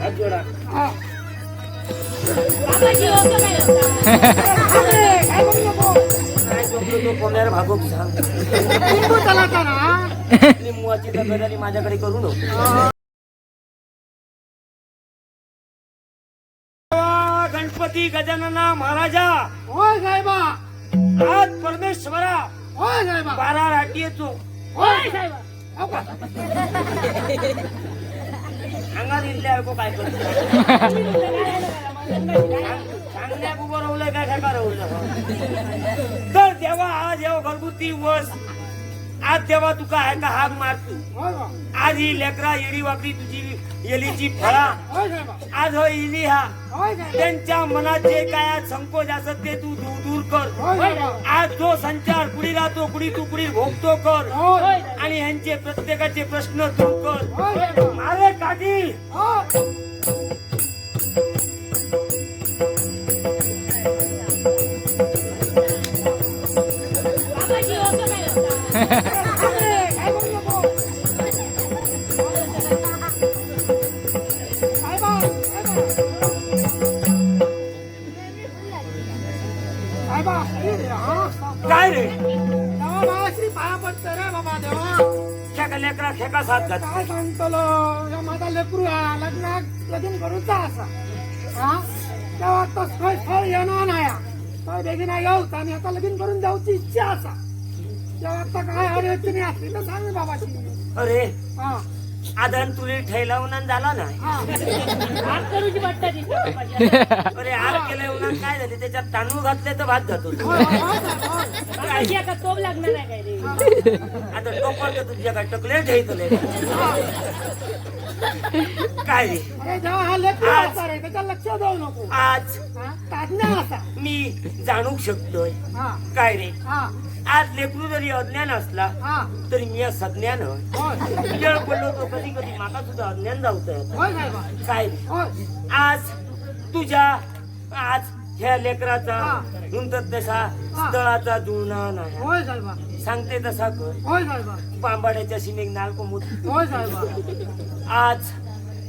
हात जोडा. काय झोपलो तो कोणाला भागो सांग. लिंबूची तब्येत माझ्याकडे करू नको. गणपती गजानना महाराजा. होय साहेबा. आज परमेश्वरा. होय साहेबा. 12 राटी येतो. होय साहेबा. अंगात इथल्या को काय करतो सांगण्या उभं राहलंय काय काय राहलं. तर तेव्हा आज येऊ घरगुती वस. आज तेव्हा तुका आहे का हाक मारतो. आज ही लेकरा येडी वाकडी तुझी येलीची फळा. आज हो इली हा त्यांच्या मनात जे काय आज संकोच असत ते तू दूर कर. आज जो संचार कुणी राहतो कुणी तू कुणी भोगतो कर. आणि ह्यांचे प्रत्येकाचे प्रश्न दूर कर. मारे काकी काय रे पाया पडत रे बाबा देवा. खेका लेकरा खेका साथ घात. काय सांगतो माझा लेकरू लग्नात लगीन करूचा असा. तेव्हा तो स्थळ येणार नाही. तर बेगीन येऊच आणि आता लगीन करून जाऊची इच्छा असा. तेव्हा आता काय अडचणी असली तर सांग बाबाची. अरे आदन तुले ठेलावून झाला नाही. अरे आर केलंय उन्हात काय झाले त्याच्यात तांदूळ घातले तर भात घातो. टोप लागणार आहे काय रे. आता टोपर तर तुझ्याकडे टकले ठेवले काय रे. अरे जेव्हा हा लेकरू असा रे त्याच्या लक्ष देऊ नको. आज ताज्ञा असा. मी जाणू शकतोय काय रे. आज लेकरू जरी अज्ञान असला तरी मी सज्ञान वेळ पडलो तो कधी कधी माका सुद्धा अज्ञान जाऊत काय आज तुझ्या आज ह्या लेकराचा म्हणतात तसा स्थळाचा जुळणा नाही. सांगते तसा कर. पांबाड्याच्या शिमेक नालको मोठ. आज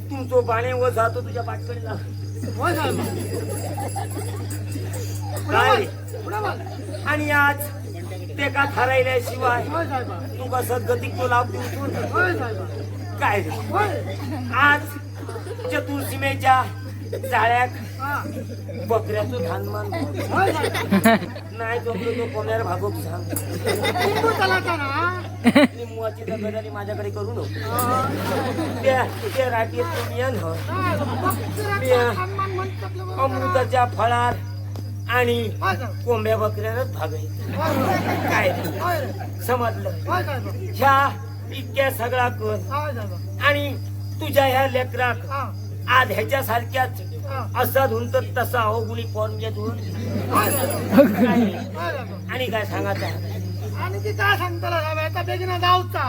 तुमचो बाणे व जातो तुझ्या पाठकडे काय. आणि आज ते का ठरायल्याशिवाय तू कसं गतिक तो लाभ देऊ काय आज चतुर्सीमेच्या जाळ्याक बकऱ्याचं धानमान नाही झोपलो तो कोणाला भागो सांग. लिंबूची तब्येत माझ्याकडे करू नको. त्या राटीत अमृताच्या फळात आणि कोंब्या बकऱ्यानच भागायचं काय समजलं. ह्या इतक्या सगळा कर आणि तुझ्या ह्या लेकराक आज ह्याच्या सारख्याच असा धुंत तसा हो गुणी फोन घेऊन आणि काय सांगायचं. आणि ती काय सांगताला आता बेगीन जाऊचा.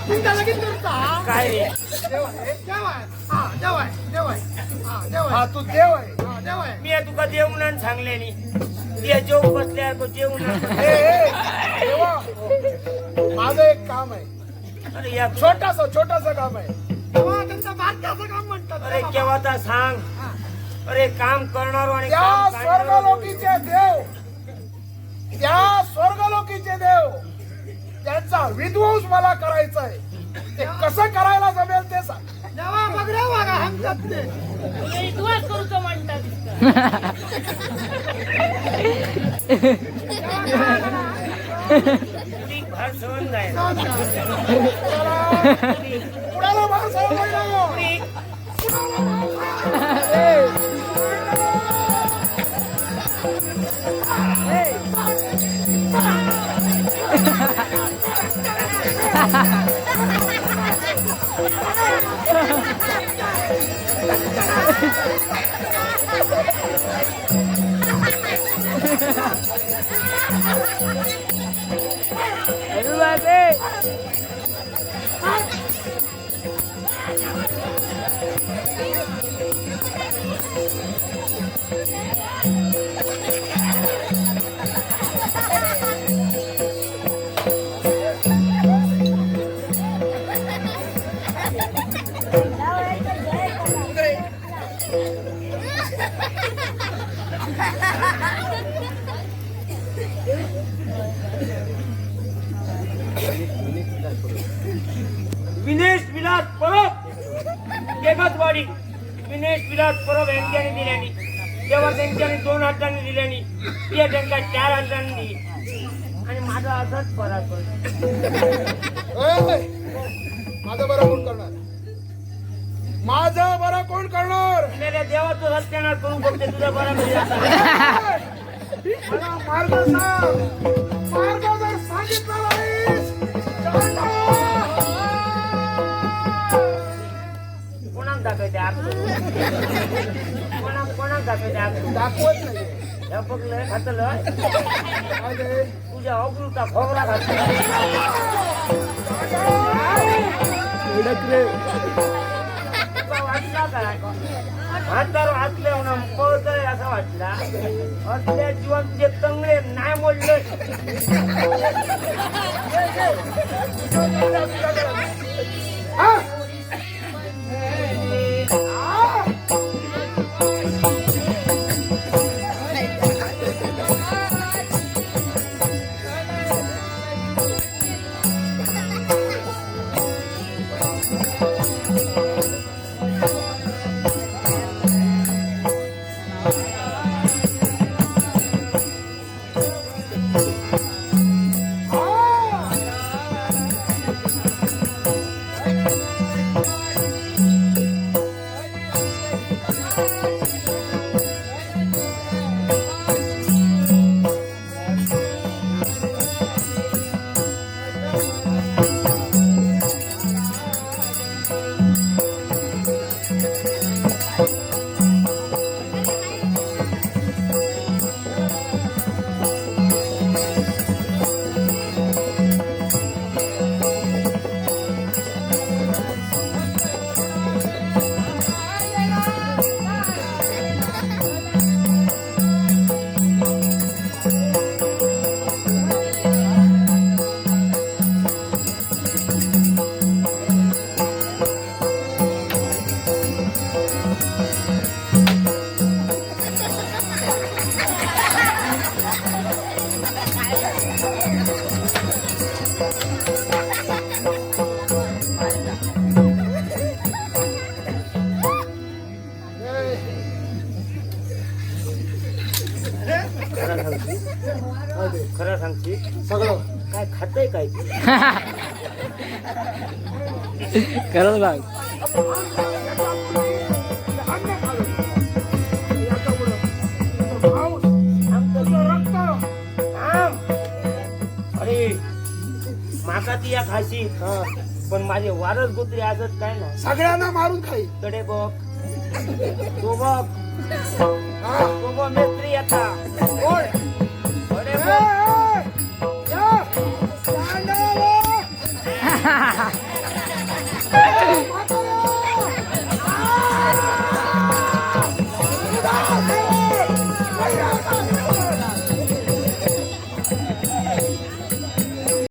तुमच्या लगीन करता काय रे. तू देव आहे. मी तुका जेवण सांगले नी जेव बसल्या जेवण. माझं एक काम आहे. अरे या छोटासा काम आहे. त्यांचं बारक्याचं काम म्हणतात. अरे केव्हा तर सांग. अरे काम करणार आणि त्या स्वर्गलोकीचे देव त्यांचा विध्वंस मला करायचा आहे. ते कसं करायला जमेल ते सांग. जेव्हा बघा बघा हमच्यात ते तुलाच करूचो म्हणतात. फार सहन नाही. कुणाला भार विनेश विलास परब एकचवाडी विनेश विलास परब यांच्याने दिल्यानी तेव्हा त्यांच्याने 2 हातांनी दिल्यानी ते त्यांना 4 हातांनी दिली आणि माझा असाच पराक्रम. माझं बरं कोण करणार? माझं बरं कोण करणार? मेल्या देवाचं रस्त्यानं करून बघते तुझ्या बरोबर मला मार्ग सांग. मार्ग जर सांगितला नाहीस कोणाक दाखवते कोणाक दाखवते दाखवत नाही. हे बघलं खातलं तुझ्या अवकृता खोबरा घातला वाटला काय हातावर हातले म्हणून पळतोय असं वाटला असल्या जीवन तुझे तंगडे नाही मोडले. खरं सांगते सगळं काय खातंय काय खरंच बाग अरे माका ती या खाशी पण माझे वारस गोत्री आजच काय ना सगळ्यांना मारून खाईल. कडे बघ तो बघ तो बघ मेत्री आता कडे बघ